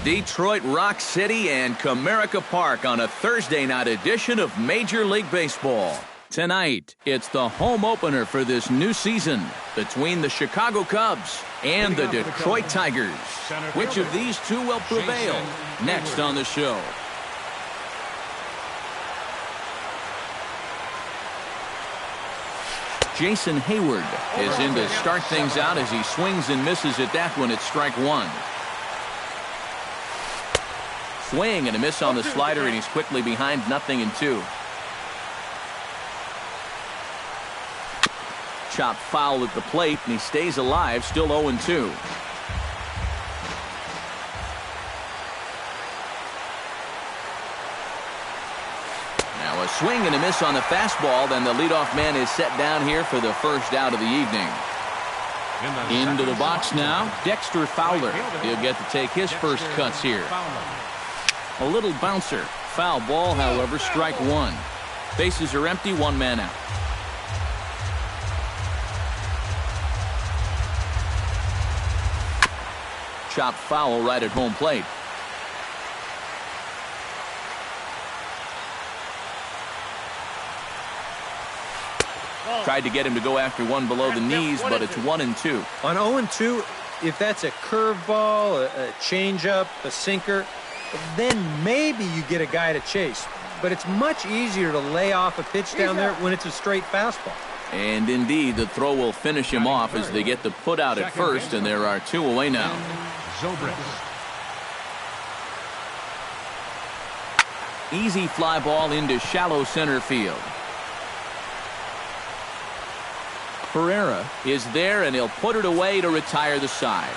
Detroit Rock City and Comerica Park on a Thursday night edition of Major League Baseball. Tonight, it's the home opener for this new season between the Chicago Cubs and the Detroit Tigers. Which of these two will prevail? Next on the show. Jason Hayward is in to start things out as he swings and misses at that one at strike one. Swing and a miss on the slider, and he's quickly behind 0-2. Chopped foul at the plate, and he stays alive, still 0-2. Now a swing and a miss on the fastball, then the leadoff man is set down here for the first out of the evening. Into the box now, Dexter Fowler. He'll get to take his first cuts here. A little bouncer. Foul ball, however, strike one. Bases are empty, one man out. Chopped foul right at home plate. Tried to get him to go after one below the knees, but it's 1-2. On 0-2, if that's a curveball, a changeup, a sinker, then maybe you get a guy to chase. But it's much easier to lay off a pitch down there when it's a straight fastball. And indeed, the throw will finish him off as they get the put out at first, and there are two away now. Easy fly ball into shallow center field. Pereira is there, and he'll put it away to retire the side.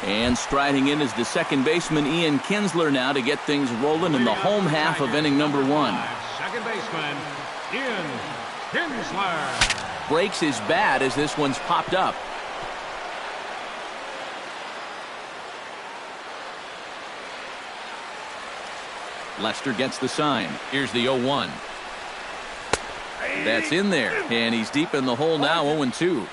And striding in is the second baseman, Ian Kinsler, now to get things rolling in the home half of inning number one. Second baseman, Ian Kinsler. Breaks his bat as this one's popped up. Lester gets the sign. Here's the 0-1. That's in there, and he's deep in the hole now, 0-2.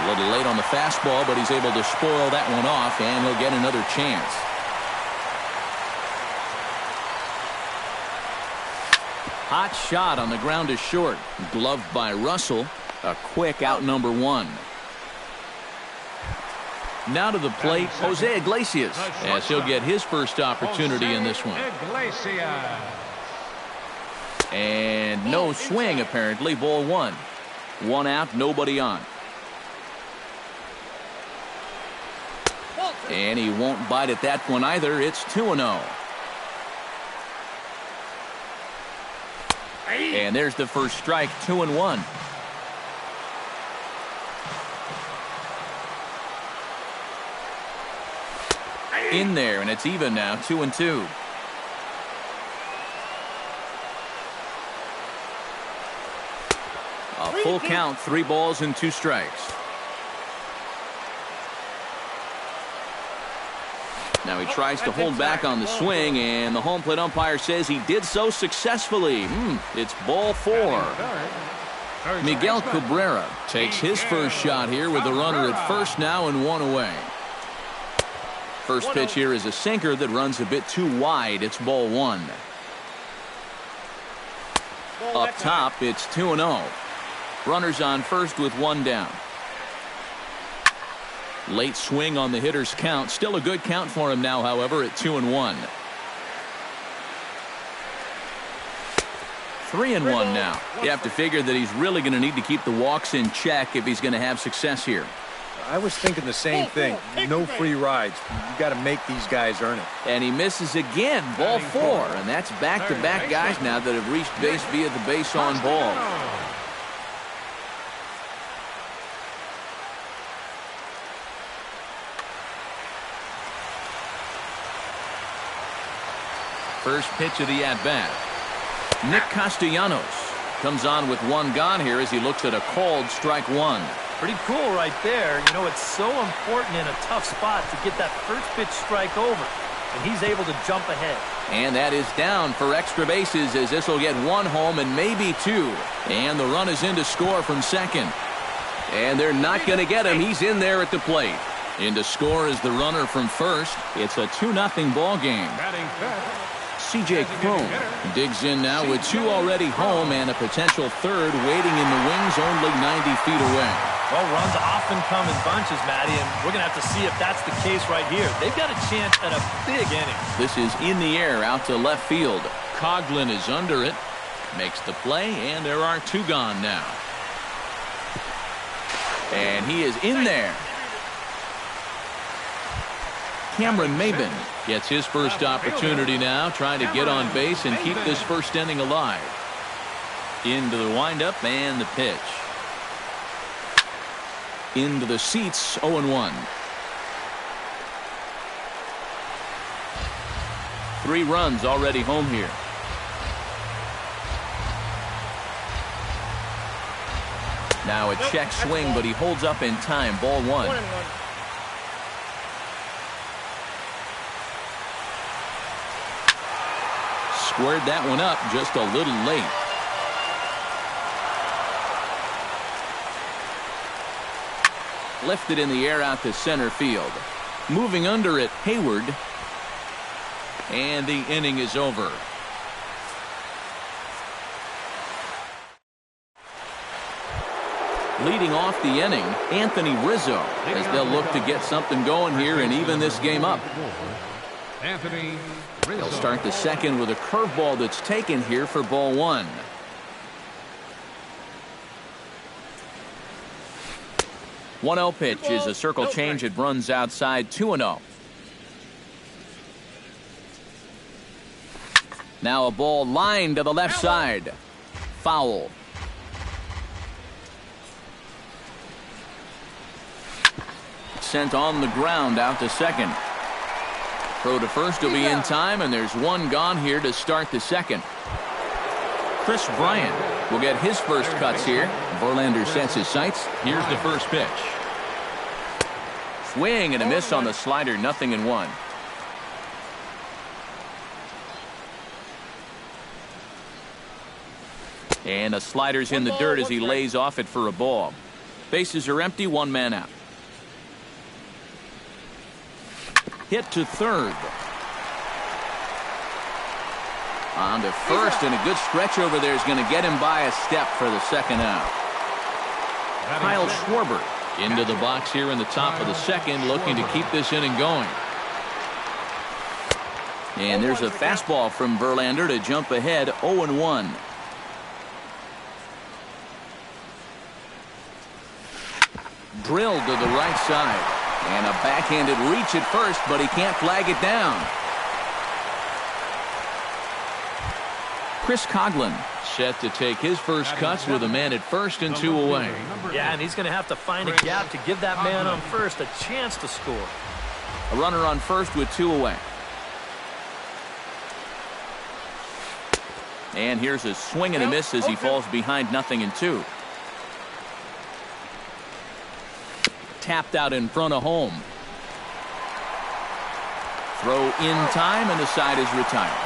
A little late on the fastball, but he's able to spoil that one off, and he'll get another chance. Hot shot on the ground to short. Gloved by Russell. A quick out number one. Now to the plate, Jose Iglesias, as he'll get his first opportunity in this one. And no swing, apparently. Ball one. One out, nobody on. And he won't bite at that one either. It's 2-0. And there's the first strike, 2-1. In there, and it's even now, 2-2. A full count, 3 balls and 2 strikes. Now he tries to hold back on the swing, and the home plate umpire says he did so successfully. It's ball 4. Miguel Cabrera takes his first shot here with the runner at first now and 1 away. First pitch here is a sinker that runs a bit too wide. It's ball 1. Up top, it's 2-0. Runners on first with 1 down. Late swing on the hitter's count. Still a good count for him now, however, at 2-1. 3-1 now. You have to figure that he's really going to need to keep the walks in check if he's going to have success here. I was thinking the same thing. No free rides. You got to make these guys earn it. And he misses again. Ball 4. And that's back-to-back guys now that have reached base via the base on ball. First pitch of the at-bat. Nick Castellanos comes on with 1 gone here as he looks at a called strike 1. Pretty cool right there. You know, it's so important in a tough spot to get that first pitch strike over. And he's able to jump ahead. And that is down for extra bases, as this will get one home and maybe two. And the run is in to score from second. And they're not going to get him. He's in there at the plate. In to score is the runner from first. It's a 2-0 ball game. C.J. Cron digs in now with two already home and a potential third waiting in the wings only 90 feet away. Well, runs often come in bunches, Matty, and we're going to have to see if that's the case right here. They've got a chance at a big inning. This is in the air out to left field. Coughlin is under it. Makes the play, and there are two gone now. And he is in there. Cameron Maben gets his first opportunity now, trying to get on base and keep this first inning alive. Into the windup and the pitch. Into the seats, 0-1. 3 runs already home here. Now a check swing, but he holds up in time. Ball 1. Squared that one up just a little late. Lifted in the air out to center field. Moving under it, Hayward. And the inning is over. Leading off the inning, Anthony Rizzo, as they'll look to get something going here and even this game up. Anthony Rizzo. They'll start the second with a curveball that's taken here for ball 1. One 1-0 pitch is a circle change. It runs outside 2-0. Now a ball lined to the left side. Foul. Sent on the ground out to second. Throw to first will be in time, and there's one gone here to start the second. Chris Bryant will get his first cuts here. Verlander sets his sights. Here's the first pitch. Swing and a miss on the slider, 0-1. And a slider's in the dirt as he lays off it for a ball. Bases are empty, 1 man out. Hit to third. On to first, and a good stretch over there is going to get him by a step for the second out. Kyle Schwarber into the box here in the top of the second, looking to keep this inning going. And there's a fastball from Verlander to jump ahead, 0-1. Drilled to the right side. And a backhanded reach at first, but he can't flag it down. Chris Coughlin set to take his first cuts with a man at first and 2 away. Yeah, and he's going to have to find a gap to give that man on first a chance to score. A runner on first with 2 away. And here's a swing and a miss as he falls behind 0-2. Tapped out in front of home. Throw in time, and the side is retired.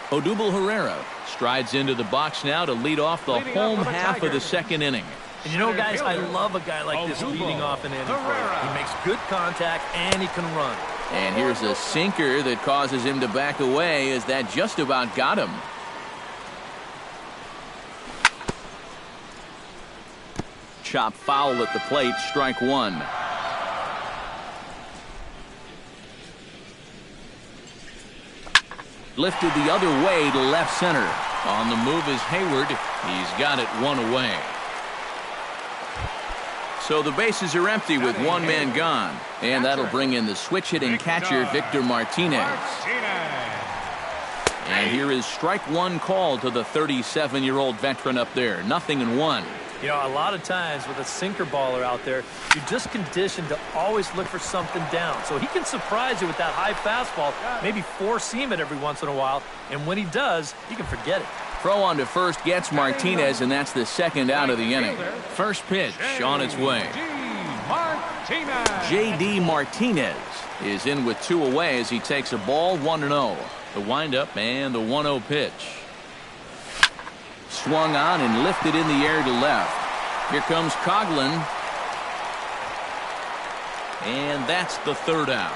Odubel Herrera strides into the box now to lead off the home half of the second inning. And you know, guys, I love a guy like this leading off an inning. He makes good contact and he can run. And here's a sinker that causes him to back away, as that just about got him. Chop foul at the plate, strike 1. Lifted the other way to left center. On the move is Hayward. He's got it 1 away. So the bases are empty with 1 man gone. And that'll bring in the switch hitting catcher, Victor Martinez. And here is strike 1 call to the 37-year-old veteran up there. 0-1. You know, a lot of times with a sinker baller out there, you're just conditioned to always look for something down. So he can surprise you with that high fastball, maybe four-seam it every once in a while, and when he does, you can forget it. Throw on to first gets Martinez, and that's the second out of the inning. First pitch on its way. J.D. Martinez is in with 2 away as he takes a ball 1-0. The windup and the 1-0 pitch. Swung on and lifted in the air to left. Here comes Coughlin. And that's the third out.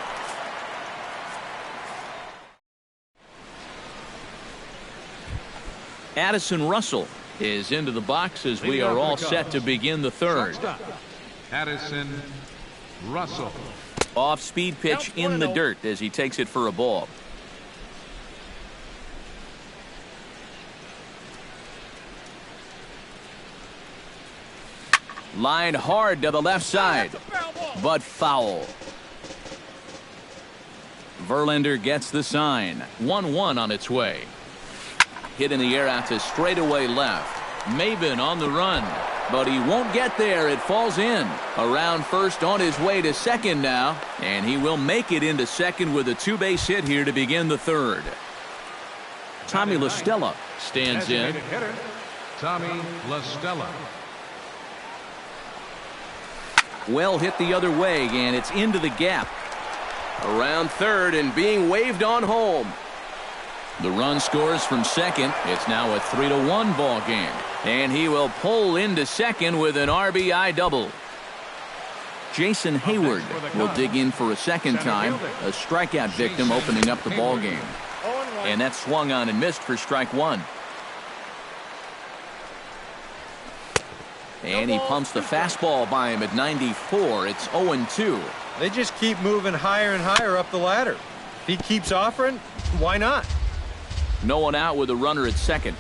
Addison Russell is into the box as we are all set to begin the third. Addison Russell. Off-speed pitch in the dirt as he takes it for a ball. Line hard to the left side, but foul. Verlander gets the sign. 1-1 on its way. Hit in the air out to straightaway left. Maben on the run, but he won't get there. It falls in. Around first on his way to second now, and he will make it into second with a 2-base hit here to begin the third. Tommy La Stella stands in. Tommy La Stella. Well hit the other way, and it's into the gap. Around third and being waved on home. The run scores from second. It's now a 3-1 ball game. And he will pull into second with an RBI double. Jason Hayward will dig in for a second time. A strikeout victim opening up the ball game. And that swung on and missed for strike one. And he pumps the fastball by him at 94. It's 0-2. They just keep moving higher and higher up the ladder. If he keeps offering, why not? No one out with a runner at second.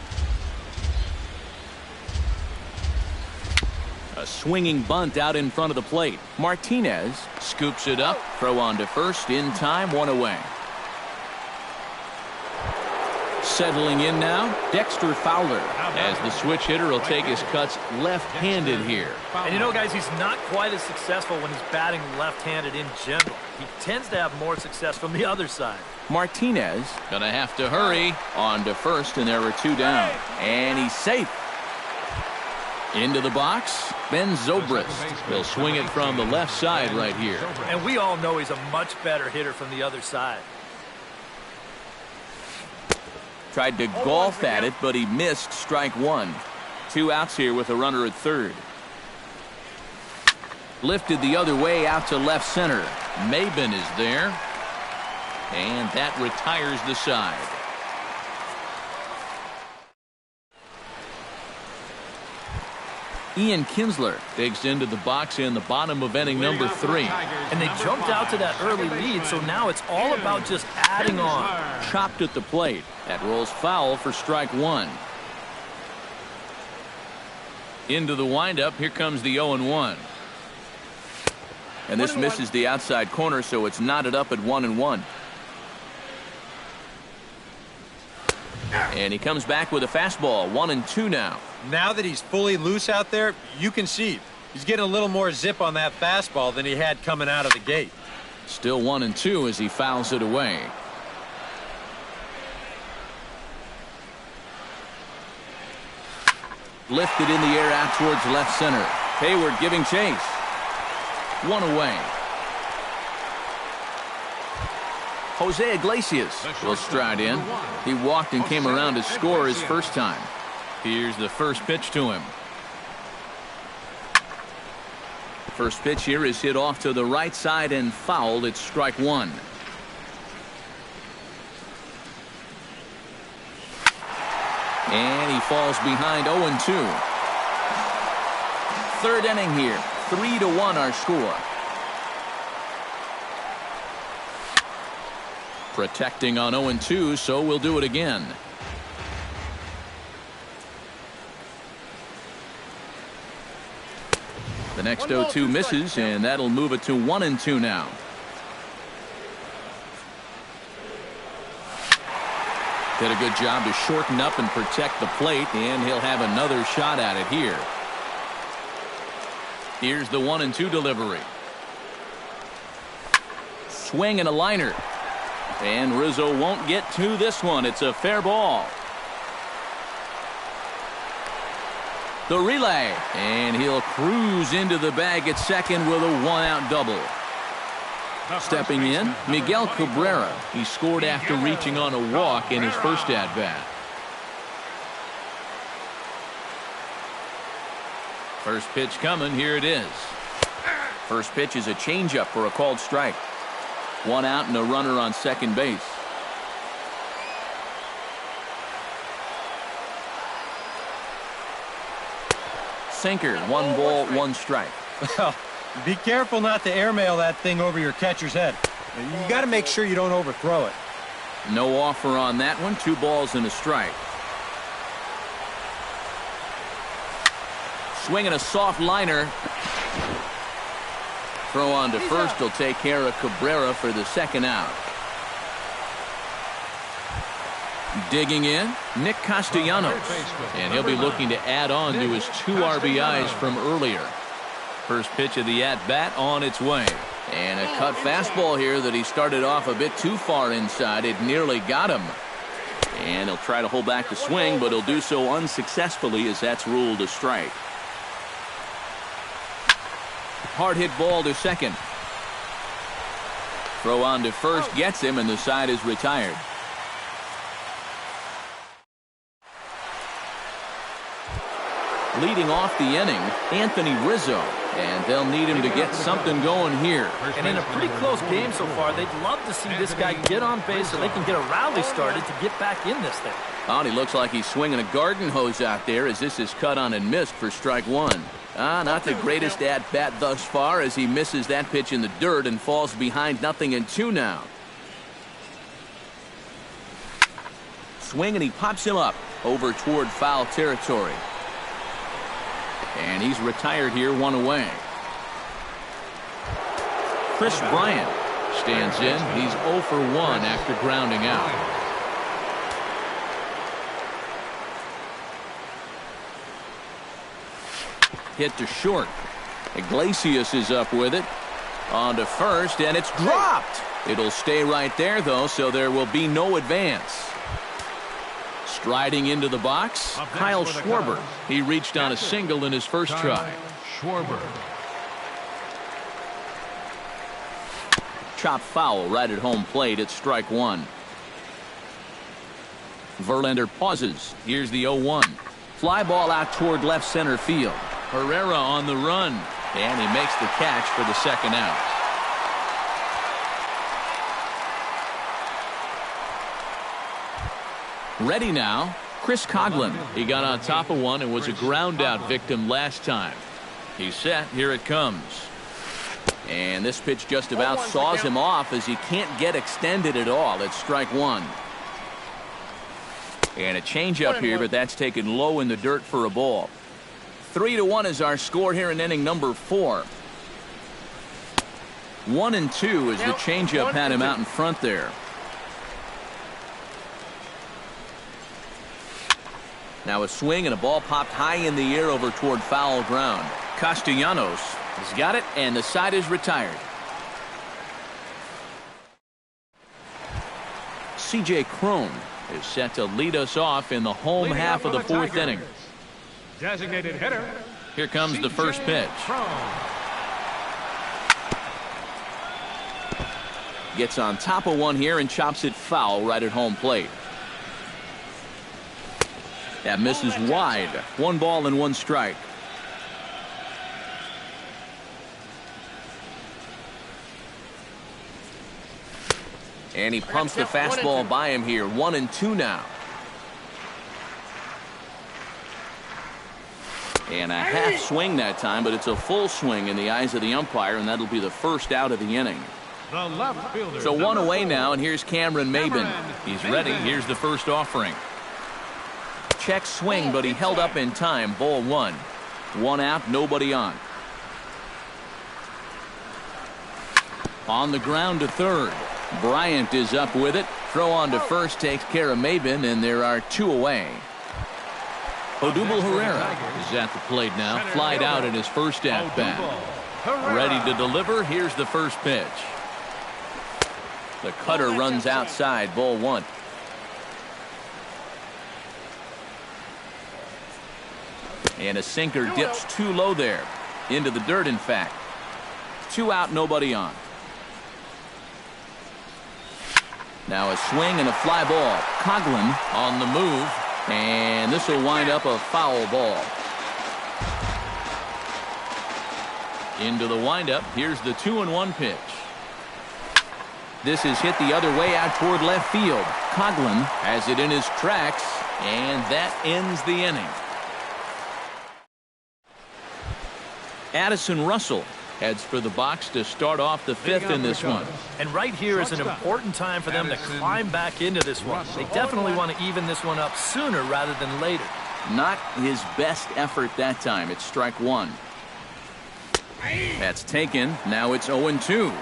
A swinging bunt out in front of the plate. Martinez scoops it up. Throw on to first in time. 1 away. Settling in now, Dexter Fowler, as the switch hitter will take his cuts left-handed here. And you know, guys, he's not quite as successful when he's batting left-handed in general. He tends to have more success from the other side. Martinez gonna have to hurry on to first, and there are 2 down. And he's safe. Into the box, Ben Zobrist will swing it from the left side right here. And we all know he's a much better hitter from the other side. Tried to golf at it, but he missed strike one. 2 outs here with a runner at third. Lifted the other way out to left center. Maben is there. And that retires the side. Ian Kinsler digs into the box in the bottom of inning number 3. And they jumped out to that early lead, so now it's all about just adding on. Chopped at the plate. That rolls foul for strike one. Into the windup. Here comes the 0-1. And this misses the outside corner, so it's knotted up at 1-1. And he comes back with a fastball. 1-2 now. Now that he's fully loose out there, you can see he's getting a little more zip on that fastball than he had coming out of the gate. Still 1-2 as he fouls it away. Lifted in the air out towards left center. Hayward giving chase. 1 away. Jose Iglesias will stride in. He walked and came around to score his first time. Here's the first pitch to him. First pitch here is hit off to the right side and fouled. It's strike one. And he falls behind 0-2. Third inning here. 3-1 our score. Protecting on 0-2, so we'll do it again. The next 0-2 misses, and that'll move it to 1-2 now. Did a good job to shorten up and protect the plate, and he'll have another shot at it here. Here's the 1-2 delivery. Swing and a liner. And Rizzo won't get to this one. It's a fair ball. The relay, and he'll cruise into the bag at second with a one-out double. Stepping in, Miguel Cabrera. He scored after reaching on a walk in his first at-bat. First pitch coming. Here it is. First pitch is a changeup for a called strike. One out and a runner on second base. Sinker, 1 ball, 1 strike. Well, be careful not to airmail that thing over your catcher's head. You got to make sure you don't overthrow it. No offer on that one. 2 balls and a strike. Swinging a soft liner. Throw on to first will take care of Cabrera for the second out. Digging in, Nick Castellanos. And he'll be looking to add on to his 2 RBIs from earlier. First pitch of the at-bat on its way. And a cut fastball here that he started off a bit too far inside. It nearly got him. And he'll try to hold back the swing, but he'll do so unsuccessfully as that's ruled a strike. Hard hit ball to second. Throw on to first gets him, and the side is retired. Leading off the inning, Anthony Rizzo. And they'll need him to get something going here. And in a pretty close game so far, they'd love to see this guy get on base so they can get a rally started to get back in this thing. Oh, he looks like he's swinging a garden hose out there as this is cut on and missed for strike 1. Not the greatest at-bat thus far as he misses that pitch in the dirt and falls behind 0-2 now. Swing, and he pops him up over toward foul territory. And he's retired here, 1 away. Chris Bryant stands in. He's 0 for 1 after grounding out. Hit to short. Iglesias is up with it. On to first, and it's dropped. It'll stay right there, though, so there will be no advance. Striding into the box, Kyle Schwarber. He reached on a single in his first try. Schwarber. Chop foul right at home plate at strike 1. Verlander pauses. Here's the 0-1. Fly ball out toward left center field. Herrera on the run, and he makes the catch for the second out. Ready now, Chris Coghlan. He got on top of one and was a ground out victim last time. He's set. Here it comes. And this pitch just about saws him off as he can't get extended at all. It's strike 1. And a changeup here, but that's taken low in the dirt for a ball. 3-1 is our score here in inning number 4. 1-2 as the changeup had him out in front there. Now a swing and a ball popped high in the air over toward foul ground. Castellanos has got it, and the side is retired. C.J. Cron is set to lead us off in the home half of the 4th inning. Designated hitter. Here comes the first pitch. Gets on top of one here and chops it foul right at home plate. That misses wide. 1 ball and 1 strike. And he pumps the fastball by him here. 1-2 now. And a half swing that time, but it's a full swing in the eyes of the umpire, and that'll be the first out of the inning. The left fielder. So 1 away now, and here's Cameron Maybin. He's ready. Here's the first offering. Check swing, but he held up in time. Ball 1. 1 out, nobody on. On the ground to third. Bryant is up with it. Throw on to first takes care of Maybin, and there are 2 away. Odubel Herrera is at the plate now. Flied out in his first at-bat. Ready to deliver. Here's the first pitch. The cutter runs outside. Ball 1. And a sinker dips too low there. Into the dirt, in fact. 2 out, nobody on. Now a swing and a fly ball. Coughlin on the move. And this will wind up a foul ball. Into the windup. Here's the 2-1 pitch. This is hit the other way out toward left field. Coughlin has it in his tracks, and that ends the inning. Addison Russell heads for the box to start off the 5th in this one. And right here is an important time for them to climb back into this one. They definitely want to even this one up sooner rather than later. Not his best effort that time. It's strike 1. That's taken. Now it's 0-2.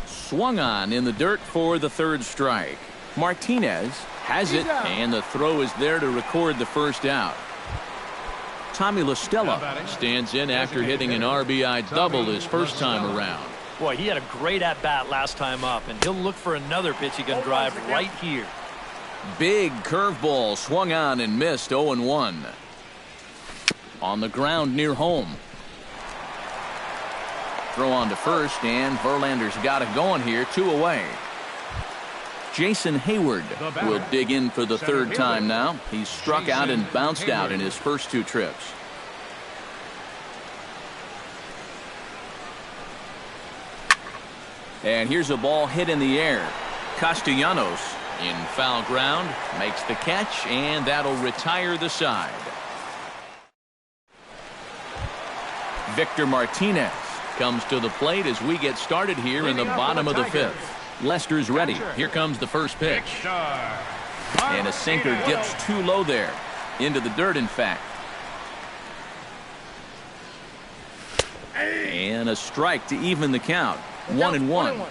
Swung on in the dirt for the 3rd strike. Martinez has it, and the throw is there to record the first out. Tommy La Stella stands in after hitting an RBI double his first time around. Boy, he had a great at-bat last time up, and he'll look for another pitch he can drive right here. Big curveball swung on and missed. 0-1. On the ground near home. Throw on to first, and Verlander's got it going here. 2 away. Jason Hayward will dig in for the 3rd time now. He's struck out and bounced out in his first 2 trips. And here's a ball hit in the air. Castellanos in foul ground makes the catch, and that'll retire the side. Victor Martinez comes to the plate as we get started here in the bottom of the 5th. Lester's ready. Here comes the first pitch. And a sinker dips too low there. Into the dirt, in fact. And a strike to even the count. 1-1.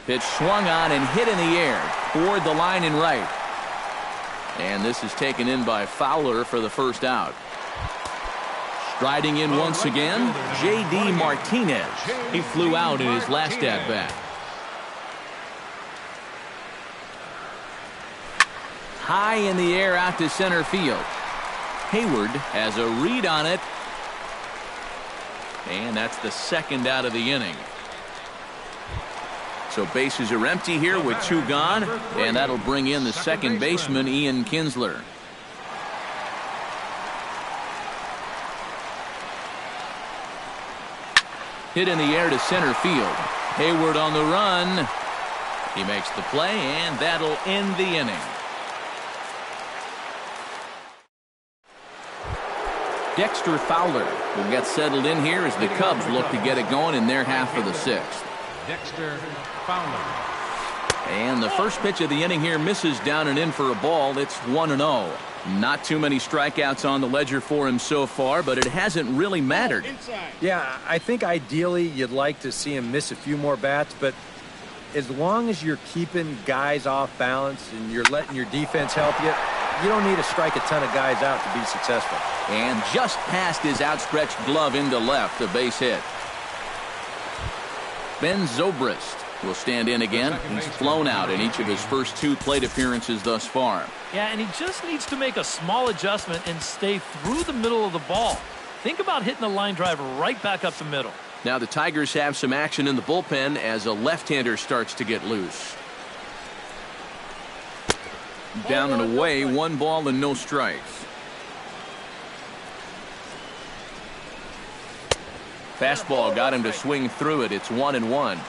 Pitch swung on and hit in the air toward the line and right. And this is taken in by Fowler for the first out. Striding in once again, J.D. Martinez. He flew out in his last at-bat. High in the air out to center field. Hayward has a read on it. And that's the 2nd out of the inning. So bases are empty here with 2 gone. And that'll bring in the 2nd baseman, Ian Kinsler. Hit in the air to center field. Hayward on the run. He makes the play, and that'll end the inning. Dexter Fowler will get settled in here as the Cubs look to get it going in their half of the 6th. Dexter Fowler. And the first pitch of the inning here misses down and in for a ball. It's 1-0. Not too many strikeouts on the ledger for him so far, but it hasn't really mattered. Yeah, I think ideally you'd like to see him miss a few more bats, but as long as you're keeping guys off balance and you're letting your defense help you, you don't need to strike a ton of guys out to be successful. And just past his outstretched glove into left, a base hit. Ben Zobrist will stand in again. He's flown out in each of his first 2 plate appearances thus far. Yeah, and he just needs to make a small adjustment and stay through the middle of the ball. Think about hitting a line drive right back up the middle. Now the Tigers have some action in the bullpen as a left-hander starts to get loose. Down and away, 1 ball and no strikes. Fastball got him to swing through it. It's 1-1.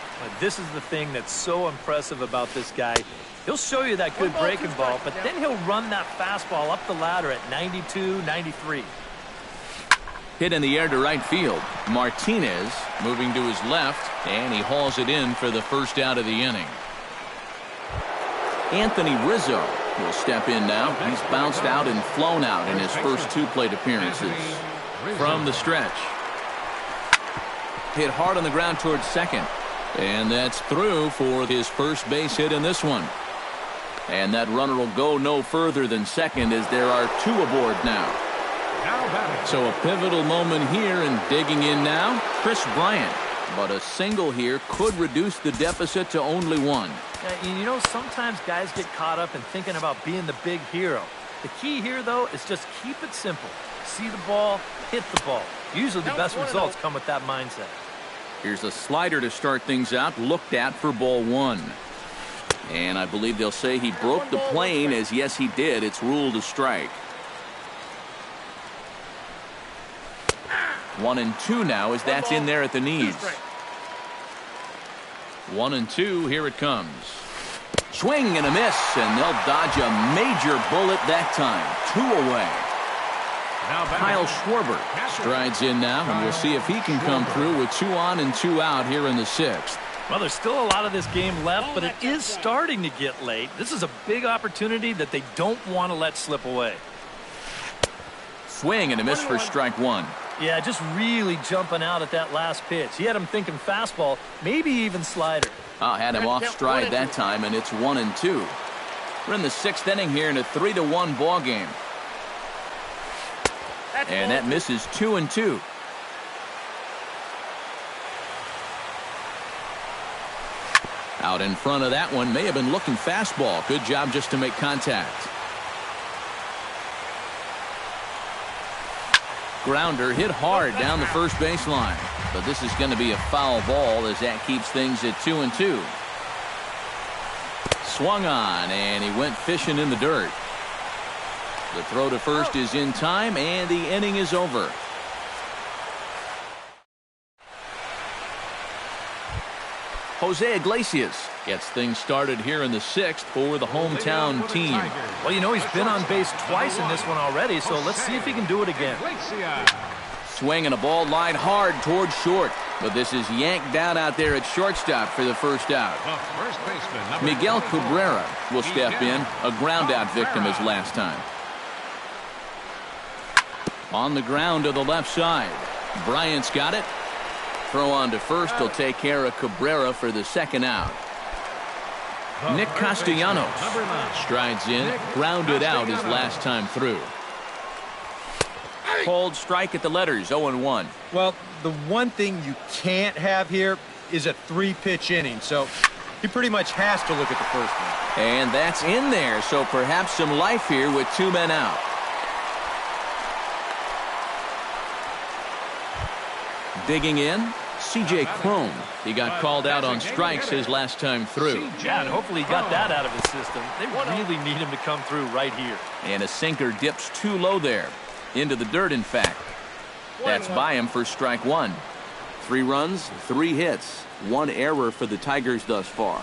This is the thing that's so impressive about this guy. He'll show you that good breaking ball, but then he'll run that fastball up the ladder at 92, 93. Hit in the air to right field. Martinez moving to his left, and he hauls it in for the first out of the inning. Anthony Rizzo will step in now. He's bounced out and flown out in his first 2 plate appearances. From the stretch. Hit hard on the ground towards second. And that's through for his first base hit in this one. And that runner will go no further than second as there are 2 aboard now. So a pivotal moment here, and digging in now, Chris Bryant. But a single here could reduce the deficit to only one. You know, sometimes guys get caught up in thinking about being the big hero. The key here, though, is just keep it simple. See the ball, hit the ball. Usually the best results come with that mindset. Here's a slider to start things out, looked at for ball one. And I believe they'll say he broke the plane, as yes, he did. It's ruled a strike. 1-2 now, as that's in there at the knees. 1-2, here it comes. Swing and a miss, and they'll dodge a major bullet that time. 2 away. Kyle Schwarber strides in now, and we'll see if he can come through with 2 on and 2 out here in the 6th. Well, there's still a lot of this game left, but it is starting to get late. This is a big opportunity that they don't want to let slip away. Swing and a miss for strike 1. Yeah, just really jumping out at that last pitch. He had him thinking fastball, maybe even slider. Had him off stride that time, and it's 1-2. We're in the 6th inning here in a 3-1 ball game. And that misses 2-2. Out in front of that one, may have been looking fastball. Good job just to make contact. Grounder hit hard down the first baseline. But this is going to be a foul ball as that keeps things at 2-2. Swung on, and he went fishing in the dirt. The throw to first is in time, and the inning is over. Jose Iglesias gets things started here in the 6th for the hometown team. Well, you know, he's been on base twice in this one already, so let's see if he can do it again. Swing and a ball line hard towards short, but this is yanked down out there at shortstop for the first out. Miguel Cabrera will step in, a ground out victim as last time. On the ground to the left side. Bryant's got it. Throw on to first will take care of Cabrera for the second out. Nick Castellanos strides in, grounded out his last time through. Cold strike at the letters, 0-1. Well, the one thing you can't have here is a 3-pitch inning, so he pretty much has to look at the first one. And that's in there, so perhaps some life here with 2 men out. Digging in, C.J. Cron. He got called out on strikes his last time through. Yeah, and hopefully he got that out of his system. They really need him to come through right here. And a sinker dips too low there. Into the dirt, in fact. That's by him for strike 1. 3 runs, 3 hits, 1 error for the Tigers thus far.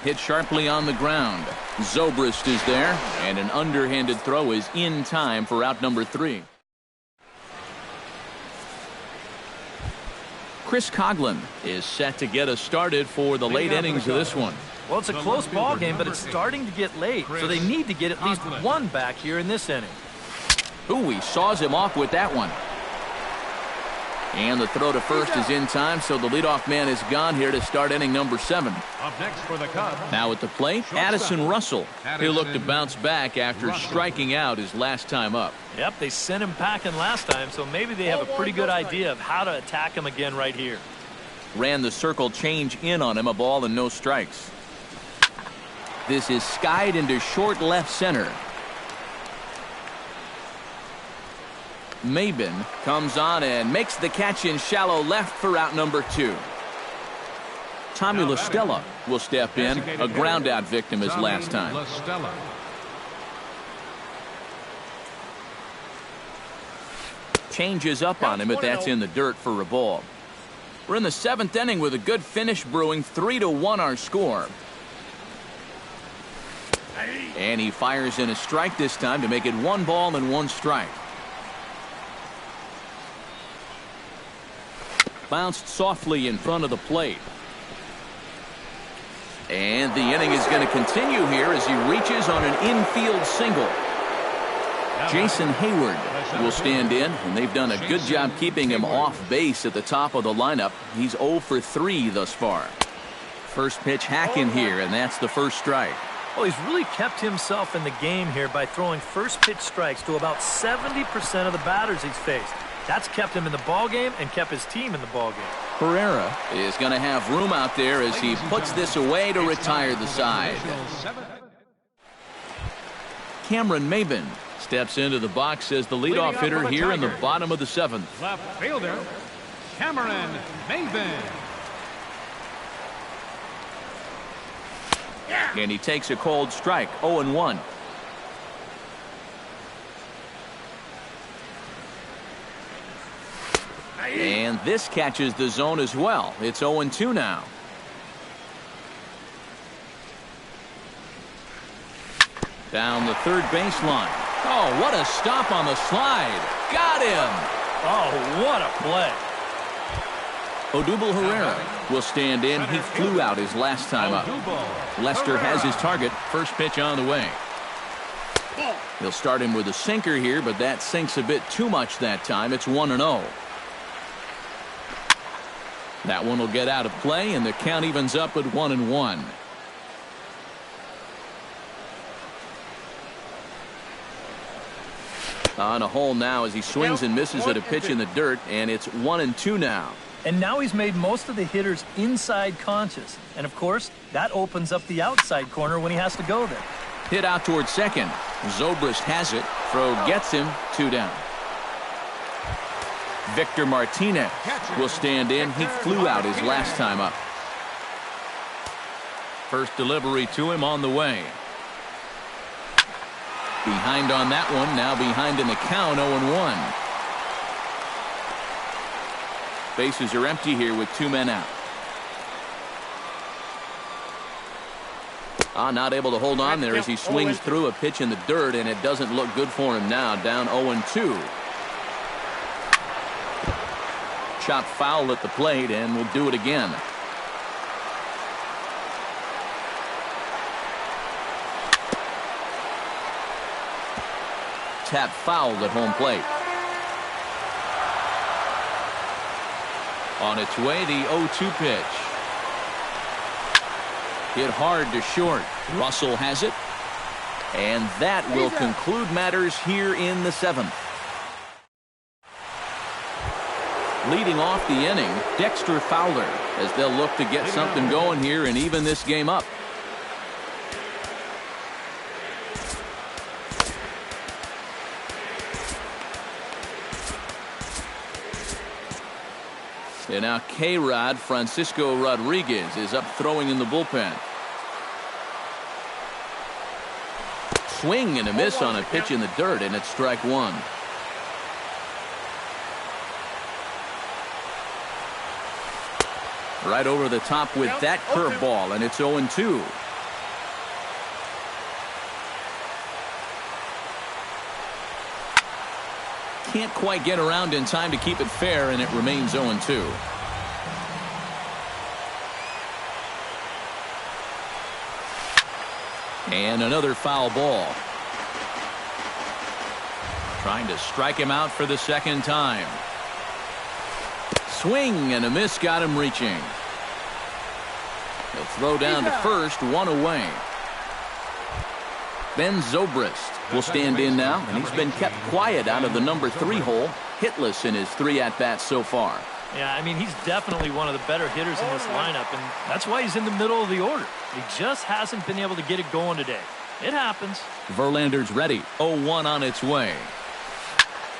Hit sharply on the ground. Zobrist is there, and an underhanded throw is in time for out number 3. Chris Coughlin is set to get us started for the late innings of this one. Well, it's a close ball game, but it's starting to get late, so they need to get at least 1 back here in this inning. Ooh, he saws him off with that one. And the throw to first is in time, so the leadoff man is gone here to start inning number 7. Up next for the Cubs. Now at the plate, Addison Russell. He'll look to bounce back after striking out his last time up. Yep, they sent him packing last time, so maybe they have a pretty good idea of how to attack him again right here. Ran the circle change in on him, a ball and no strikes. This is skied into short left center. Maben comes on and makes the catch in shallow left for out number 2. Tommy La Stella will step in, a ground out victim as last time. Changes up on him, but that's in the dirt for a ball. We're in the 7th inning with a good finish brewing. 3-1 our score. And he fires in a strike this time to make it 1 ball and 1 strike. Bounced softly in front of the plate. And the inning is going to continue here as he reaches on an infield single. Jason Hayward will stand in, and they've done a good job keeping him off base at the top of the lineup. He's 0 for 3 thus far. First pitch hack in here, and that's the first strike. Well, he's really kept himself in the game here by throwing first pitch strikes to about 70% of the batters he's faced. That's kept him in the ball game and kept his team in the ball game. Herrera is going to have room out there as he puts this away to retire the side. Cameron Maben steps into the box as the leadoff hitter here in the bottom of the 7th. Left fielder, Cameron Maben. And he takes a cold strike, 0-1. And this catches the zone as well. It's 0-2 now. Down the third baseline. Oh, what a stop on the slide. Got him. Oh, what a play. Odubel Herrera will stand in. He flew out his last time up. Lester has his target. First pitch on the way. He'll start him with a sinker here, but that sinks a bit too much that time. It's 1-0. That one will get out of play, and the count evens up at 1-1. On a hole now as he swings and misses at a pitch in the dirt, and it's 1-2 now. And now he's made most of the hitters inside conscious. And, of course, that opens up the outside corner when he has to go there. Hit out towards second. Zobrist has it. Throw gets him. 2 down. Victor Martinez will stand in. He flew out his last time up. First delivery to him on the way. Behind on that one. Now behind in the count. 0-1. Bases are empty here with 2 men out. Not able to hold on there as he swings through a pitch in the dirt, and it doesn't look good for him now. Down 0-2. Shot foul at the plate, and we'll do it again. Tap fouled at home plate. On its way, the 0-2 pitch. Hit hard to short. Russell has it. And that will conclude matters here in the 7th. Leading off the inning, Dexter Fowler, as they'll look to get something going here and even this game up. And now K-Rod Francisco Rodriguez is up throwing in the bullpen. Swing and a miss on a pitch in the dirt, and it's strike 1. Right over the top with that curveball, and it's 0-2. Can't quite get around in time to keep it fair, and it remains 0-2. And another foul ball. Trying to strike him out for the second time. Swing and a miss got him reaching. He'll throw down to first, 1 away. Ben Zobrist will stand in now, and he's been kept quiet out of the number 3 hole, hitless in his 3 at-bats so far. Yeah, I mean, he's definitely one of the better hitters in this lineup, and that's why he's in the middle of the order. He just hasn't been able to get it going today. It happens. Verlander's ready. 0-1 on its way.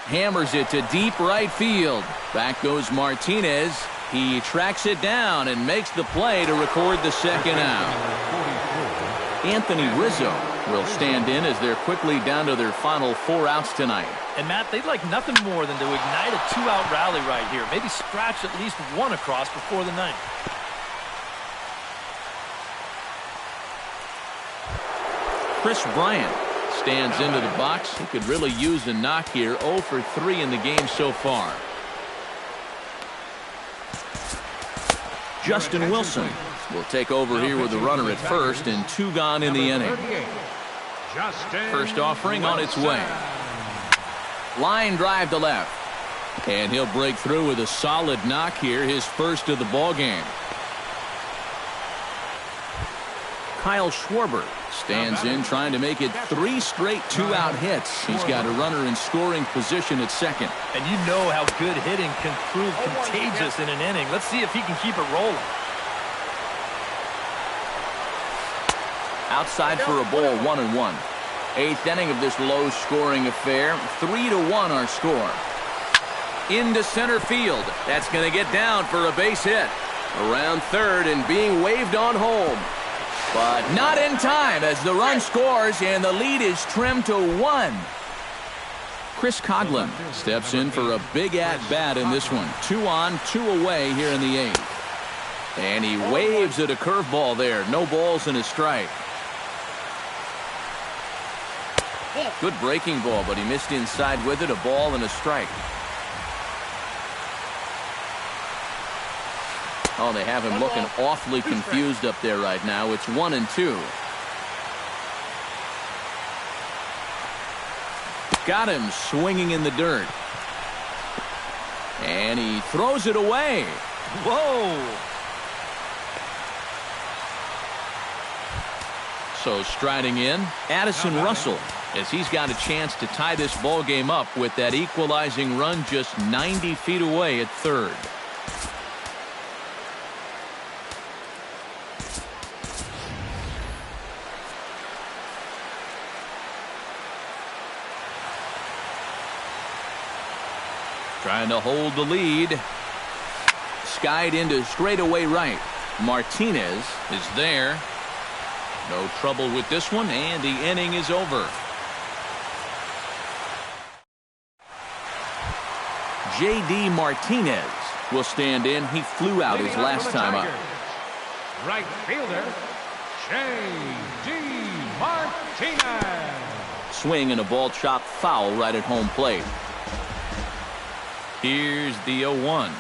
Hammers it to deep right field. Back goes Martinez. He tracks it down and makes the play to record the second out. Anthony Rizzo will stand in as they're quickly down to their final 4 outs tonight. And, Matt, they'd like nothing more than to ignite a 2-out rally right here. Maybe scratch at least 1 across before the 9th. Chris Bryant stands into the box. He could really use a knock here. 0 for 3 in the game so far. Justin Wilson will take over here with the runner at first, and 2 gone in the inning. First offering on its way. Line drive to left. And he'll break through with a solid knock here, his first of the ball game. Kyle Schwarber stands in, trying to make it 3 straight 2-out hits. He's got a runner in scoring position at second. And you know how good hitting can prove contagious in an inning. Let's see if he can keep it rolling. Outside for a ball, 1-1. 8th inning of this low-scoring affair. 3-1 our score. Into center field. That's going to get down for a base hit. Around third and being waved on home. But not in time as the run scores and the lead is trimmed to 1. Chris Coughlin steps in for a big at-bat in this one. 2 on, 2 away here in the 8th. And he waves at a curveball there. No balls and a strike. Good breaking ball, but he missed inside with it. A ball and a strike. Oh, they have him looking awfully confused up there right now. It's 1-2. Got him swinging in the dirt. And he throws it away. Whoa! So striding in, Addison Russell, as he's got a chance to tie this ball game up with that equalizing run just 90 feet away at third. Trying to hold the lead. Skied into straightaway right. Martinez is there. No trouble with this one, and the inning is over. J.D. Martinez will stand in. He flew out his last time up. Right fielder, J.D. Martinez. Swing and a ball chopped foul right at home plate. Here's the 0-1.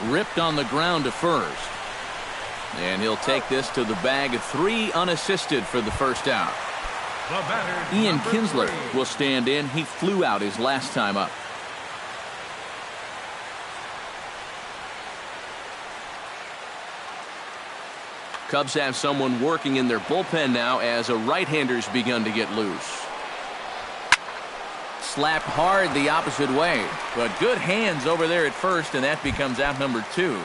Ripped on the ground to first. And he'll take this to the bag of 3 unassisted for the first out. Ian Kinsler will stand in. He flew out his last time up. Cubs have someone working in their bullpen now as a right-hander's begun to get loose. Slapped hard the opposite way, but good hands over there at first, and that becomes out number 2.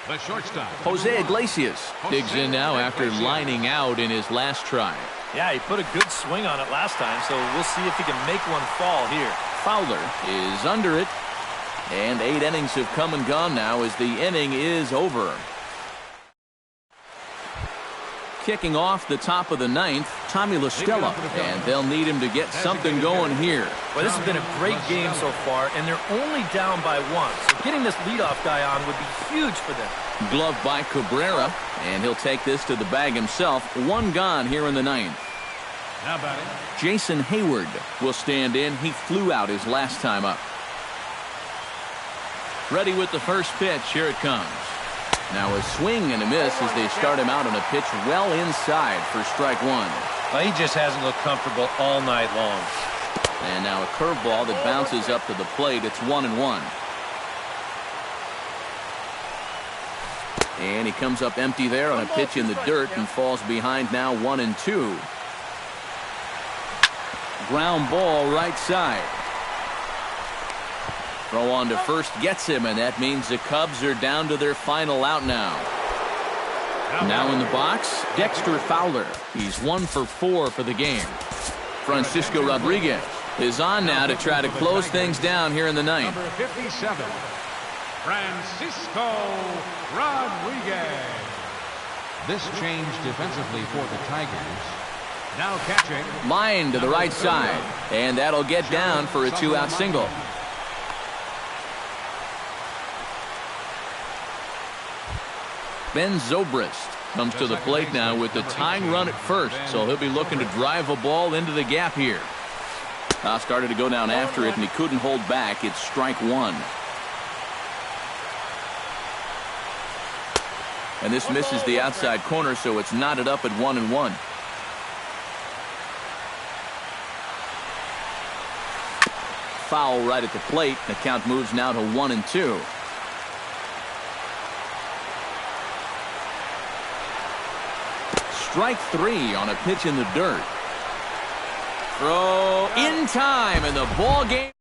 The shortstop, Jose Iglesias digs in now after lining out in his last try. Yeah, he put a good swing on it last time, so we'll see if he can make one fall here. Fowler is under it, and 8 innings have come and gone now as the inning is over. Kicking off the top of the 9th, Tommy La Stella, and they'll need him to get something going here. Well, this has been a great game so far, and they're only down by 1, so getting this leadoff guy on would be huge for them. Glove by Cabrera, and he'll take this to the bag himself. 1 gone here in the 9th. Now batting, Jason Hayward will stand in. He flew out his last time up. Ready with the first pitch. Here it comes. Now a swing and a miss as they start him out on a pitch well inside for strike 1. Well, he just hasn't looked comfortable all night long. And now a curveball that bounces up to the plate. It's 1-1. And he comes up empty there on a pitch in the dirt and falls behind now 1-2. Ground ball right side. Throw on to first gets him, and that means the Cubs are down to their final out now. Now in the box, Dexter Fowler. He's 1 for 4 for the game. Francisco Rodriguez is on now to try to close things down here in the 9th. number 57, Francisco Rodriguez. This change defensively for the Tigers. Now catching. Line to the right side, and that'll get down for a 2-out single. Ben Zobrist comes to the plate now with the tying run at first, so he'll be looking to drive a ball into the gap here. Now started to go down after it, and he couldn't hold back. It's strike 1. And this misses the outside corner, so it's knotted up at 1-1. Foul right at the plate. The count moves now to 1-2. strike 3 on a pitch in the dirt. Throw in time, and the ball game.